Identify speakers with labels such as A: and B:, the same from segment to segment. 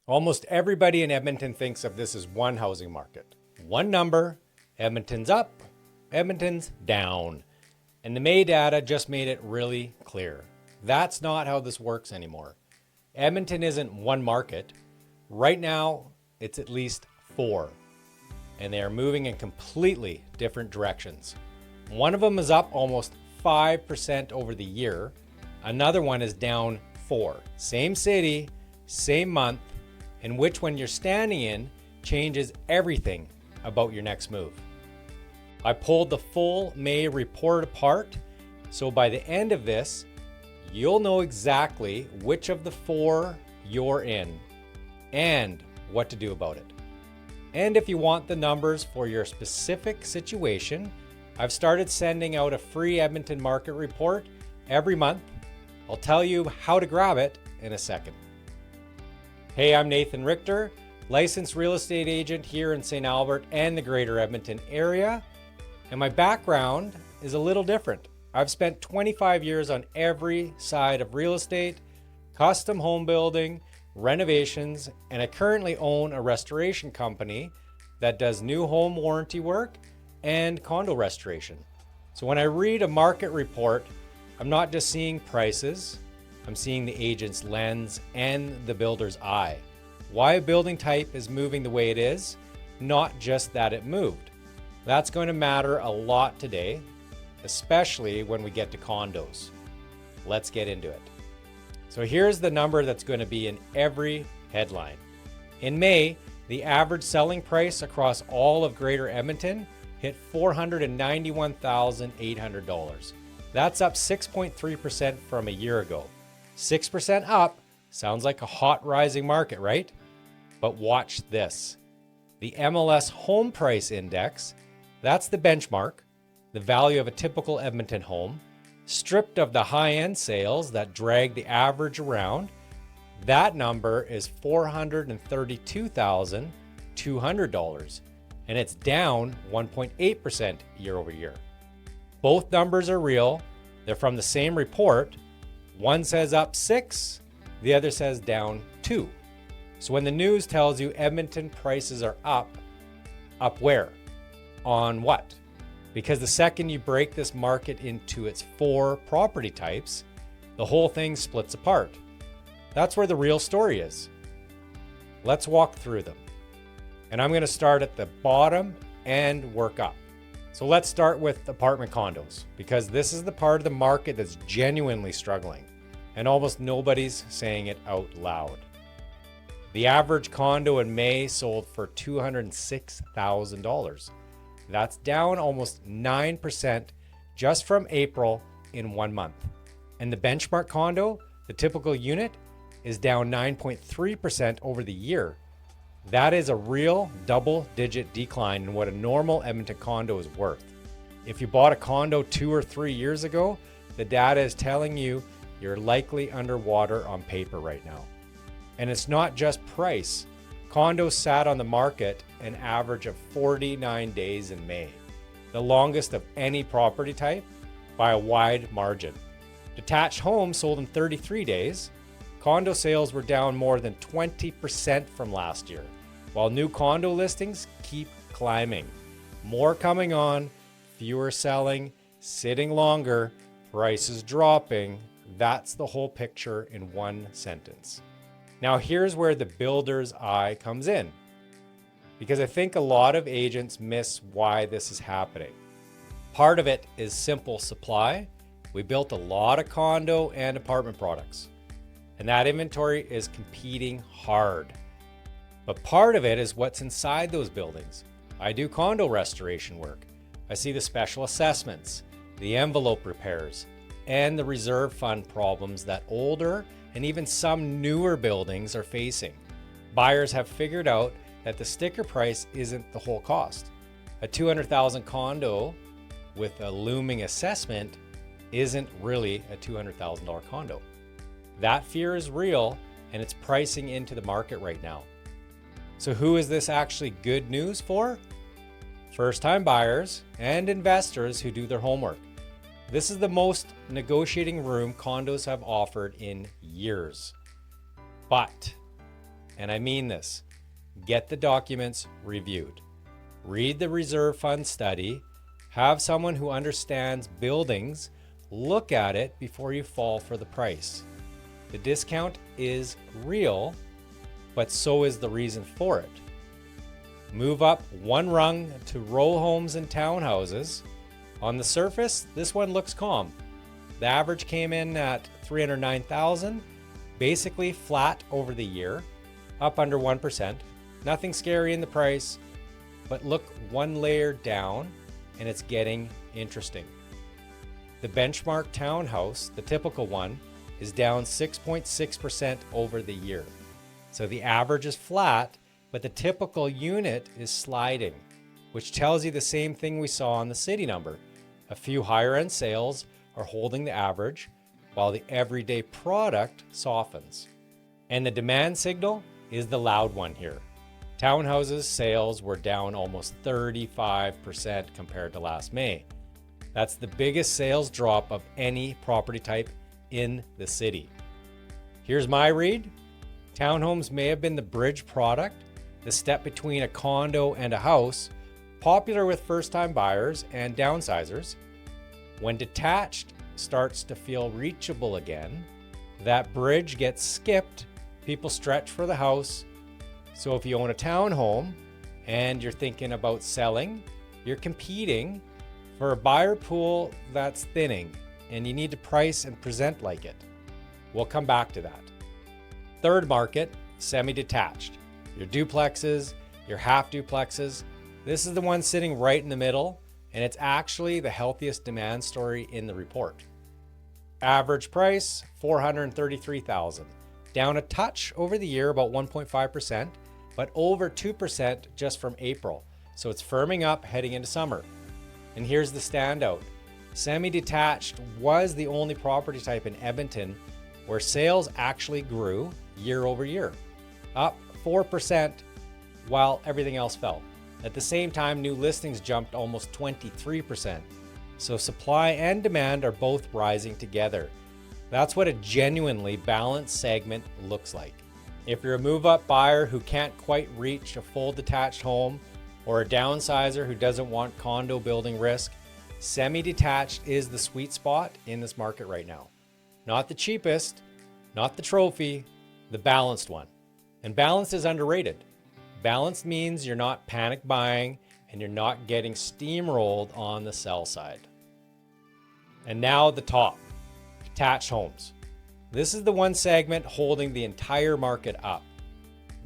A: Almost everybody in Edmonton thinks of this as one housing market. One number, Edmonton's up, Edmonton's down. And the May data just made it really clear. That's not how this works anymore. Edmonton isn't one market. Right now, it's at least four. And they are moving in completely different directions. One of them is up almost 5% over the year. Another one is down 4%. Same city, same month, and which one you're standing in changes everything about your next move. I pulled the full May report apart, so by the end of this, you'll know exactly which of the four you're in and what to do about it. And if you want the numbers for your specific situation, I've started sending out a free Edmonton Market Report every month. I'll tell you how to grab it in a second. Hey, I'm Nathan Richter, licensed real estate agent here in St. Albert and the greater Edmonton area. And my background is a little different. I've spent 25 years on every side of real estate, custom home building, renovations, and I currently own a restoration company that does new home warranty work and condo restoration. So when I read a market report, I'm not just seeing prices, I'm seeing the agent's lens and the builder's eye. Why a building type is moving the way it is, not just that it moved. That's going to matter a lot today, especially when we get to condos. Let's get into it. So here's the number that's going to be in every headline. In May, the average selling price across all of Greater Edmonton hit $491,800. That's up 6.3% from a year ago. 6% up sounds like a hot rising market, right? But watch this. The MLS Home Price Index, that's the benchmark, the value of a typical Edmonton home, stripped of the high-end sales that drag the average around. That number is $432,200, and it's down 1.8% year over year. Both numbers are real. They're from the same report. One says up 6, the other says down 2. So when the news tells you Edmonton prices are up where? On what? Because the second you break this market into its 4 property types, the whole thing splits apart. That's where the real story is. Let's walk through them. And I'm going to start at the bottom and work up. So let's start with apartment condos, because this is the part of the market that's genuinely struggling, and almost nobody's saying it out loud. The average condo in May sold for $206,000. That's down almost 9% just from April in 1 month. And the benchmark condo, the typical unit, is down 9.3% over the year. That is a real double-digit decline in what a normal Edmonton condo is worth. If you bought a condo 2 or 3 years ago, the data is telling you you're likely underwater on paper right now. And it's not just price. Condos sat on the market an average of 49 days in May, the longest of any property type by a wide margin. Detached homes sold in 33 days. Condo sales were down more than 20% from last year, while new condo listings keep climbing. More coming on, fewer selling, sitting longer, prices dropping. That's the whole picture in one sentence. Now here's where the builder's eye comes in, because I think a lot of agents miss why this is happening. Part of it is simple supply. We built a lot of condo and apartment products, and that inventory is competing hard. But part of it is what's inside those buildings. I do condo restoration work. I see the special assessments, the envelope repairs, and the reserve fund problems that older and even some newer buildings are facing. Buyers have figured out that the sticker price isn't the whole cost. A $200,000 condo with a looming assessment isn't really a $200,000 condo. That fear is real, and it's pricing into the market right now. So who is this actually good news for? First-time buyers and investors who do their homework. This is the most negotiating room condos have offered in years. But and I mean this, get the documents reviewed. Read the reserve fund study, have someone who understands buildings look at it before you fall for the price. The discount is real, but so is the reason for it. Move up one rung to row homes and townhouses. On the surface, this one looks calm. The average came in at $309,000, basically flat over the year, up under 1%. Nothing scary in the price, but look one layer down and it's getting interesting. The benchmark townhouse, the typical one, is down 6.6% over the year. So the average is flat, but the typical unit is sliding, which tells you the same thing we saw on the city number. A few higher end sales are holding the average, while the everyday product softens. And the demand signal is the loud one here. Townhouses sales were down almost 35% compared to last May. That's the biggest sales drop of any property type in the city. Here's my read. Townhomes may have been the bridge product, the step between a condo and a house, popular with first-time buyers and downsizers. When detached starts to feel reachable again, that bridge gets skipped, people stretch for the house. So if you own a townhome and you're thinking about selling, you're competing for a buyer pool that's thinning, and you need to price and present like it. We'll come back to that. Third market, semi-detached. Your duplexes, your half duplexes. This is the one sitting right in the middle, and it's actually the healthiest demand story in the report. Average price, $433,000. Down a touch over the year, about 1.5%, but over 2% just from April. So it's firming up heading into summer. And here's the standout. Semi-detached was the only property type in Edmonton where sales actually grew year over year, up 4% while everything else fell. At the same time, new listings jumped almost 23%. So supply and demand are both rising together. That's what a genuinely balanced segment looks like. If you're a move-up buyer who can't quite reach a full detached home, or a downsizer who doesn't want condo building risk, semi-detached is the sweet spot in this market right now. Not the cheapest, not the trophy, the balanced one. And balanced is underrated. Balanced means you're not panic buying and you're not getting steamrolled on the sell side. And now the top, detached homes. This is the one segment holding the entire market up.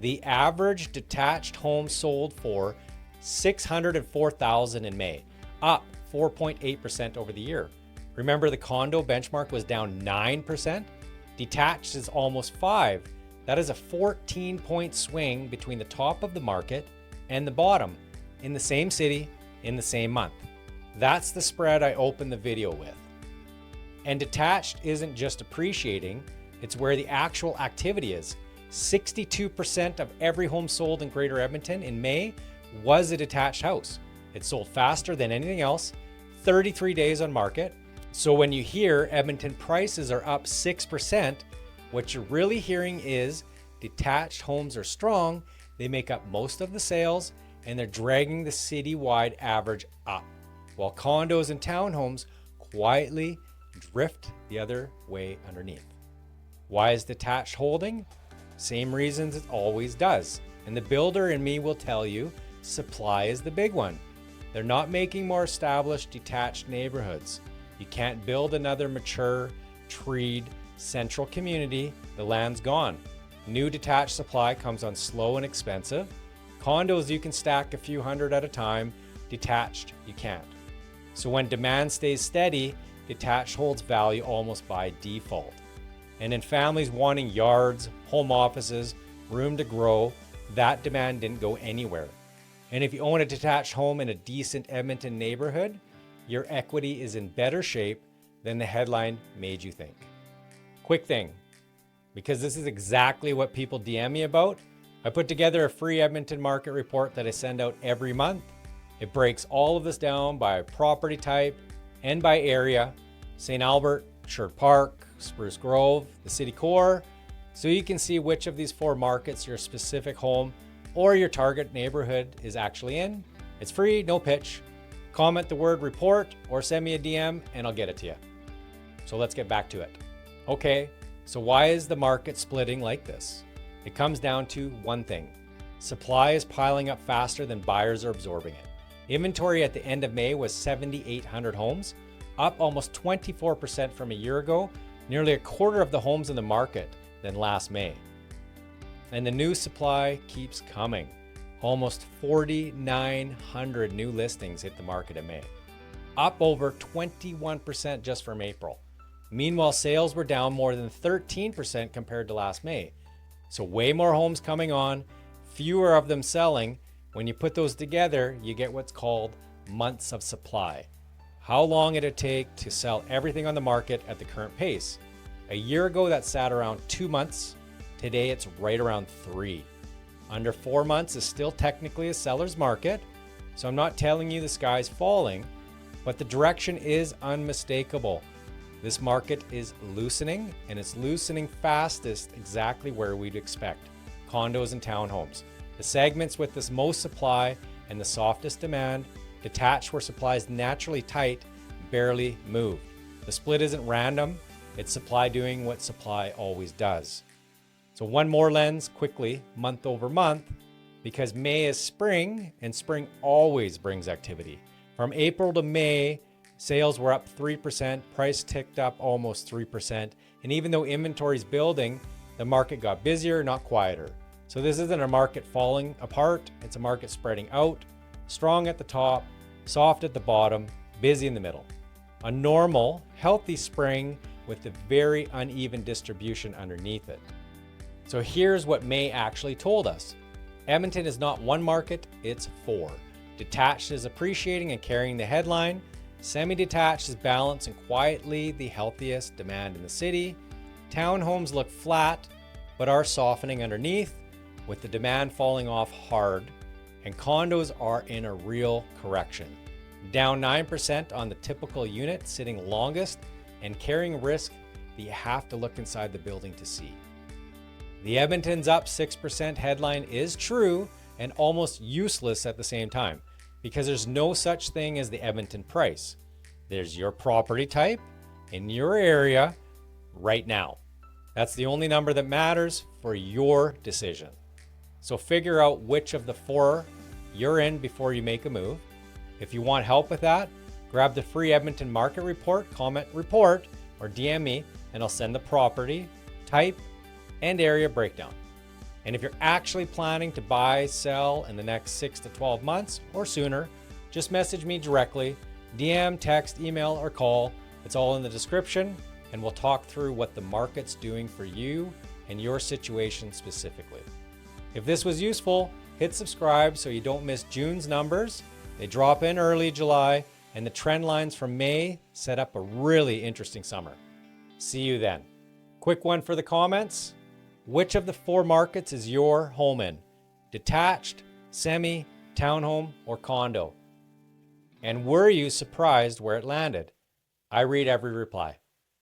A: The average detached home sold for $604,000 in May, up 4.8% over the year. Remember, the condo benchmark was down 9%. Detached is almost 5%. That is a 14-point swing between the top of the market and the bottom in the same city in the same month. That's the spread I opened the video with. And detached isn't just appreciating, it's where the actual activity is. 62% of every home sold in Greater Edmonton in May was a detached house. It sold faster than anything else, 33 days on market. So when you hear Edmonton prices are up 6%, what you're really hearing is detached homes are strong, they make up most of the sales, and they're dragging the citywide average up, while condos and townhomes quietly drift the other way underneath. Why is detached holding? Same reasons it always does. And the builder in me will tell you, supply is the big one. They're not making more established detached neighborhoods. You can't build another mature, treed, central community. The land's gone. New detached supply comes on slow and expensive. Condos, you can stack a few hundred at a time. Detached, you can't. So when demand stays steady, detached holds value almost by default. And in families wanting yards, home offices, room to grow, that demand didn't go anywhere. And if you own a detached home in a decent Edmonton neighborhood, your equity is in better shape than the headline made you think. Quick thing, because this is exactly what people DM me about, I put together a free Edmonton Market Report that I send out every month. It breaks all of this down by property type and by area, St. Albert, Sherwood Park, Spruce Grove, the city core, So you can see which of these 4 markets your specific home or your target neighborhood is actually in. It's free, no pitch. Comment the word report or send me a DM and I'll get it to you. So let's get back to it. Okay, so why is the market splitting like this? It comes down to one thing. Supply is piling up faster than buyers are absorbing it. Inventory at the end of May was 7,800 homes, up almost 24% from a year ago, nearly a quarter of the homes in the market than last May. And the new supply keeps coming. Almost 4,900 new listings hit the market in May, up over 21% just from April. Meanwhile, sales were down more than 13% compared to last May. So way more homes coming on, fewer of them selling. When you put those together, you get what's called months of supply. How long it'd take to sell everything on the market at the current pace. A year ago, that sat around 2 months. Today, it's right around 3. Under 4 months is still technically a seller's market. So I'm not telling you the sky's falling, but the direction is unmistakable. This market is loosening, and it's loosening fastest exactly where we'd expect. Condos and townhomes. The segments with the most supply and the softest demand, detached where supply is naturally tight, barely moved. The split isn't random. It's supply doing what supply always does. So one more lens quickly, month over month, because May is spring and spring always brings activity. From April to May, sales were up 3%, price ticked up almost 3%. And even though inventory is building, the market got busier, not quieter. So this isn't a market falling apart. It's a market spreading out, strong at the top, soft at the bottom, busy in the middle. A normal, healthy spring with a very uneven distribution underneath it. So here's what May actually told us. Edmonton is not one market, it's 4. Detached is appreciating and carrying the headline. Semi-detached is balanced and quietly the healthiest demand in the city. Townhomes look flat, but are softening underneath, with the demand falling off hard. And condos are in a real correction. Down 9% on the typical unit, sitting longest and carrying risk that you have to look inside the building to see. The Edmonton's up 6% headline is true and almost useless at the same time, because there's no such thing as the Edmonton price. There's your property type in your area right now. That's the only number that matters for your decision. So figure out which of the 4 you're in before you make a move. If you want help with that, grab the free Edmonton Market Report, comment report, or DM me, and I'll send the property, type, and area breakdown. And if you're actually planning to buy, sell in the next 6 to 12 months or sooner, just message me directly, DM, text, email, or call. It's all in the description, and we'll talk through what the market's doing for you and your situation specifically. If this was useful, hit subscribe so you don't miss June's numbers. They drop in early July, and the trend lines from May set up a really interesting summer. See you then. Quick one for the comments. Which of the 4 markets is your home in? Detached, semi, townhome, or condo? And were you surprised where it landed? I read every reply.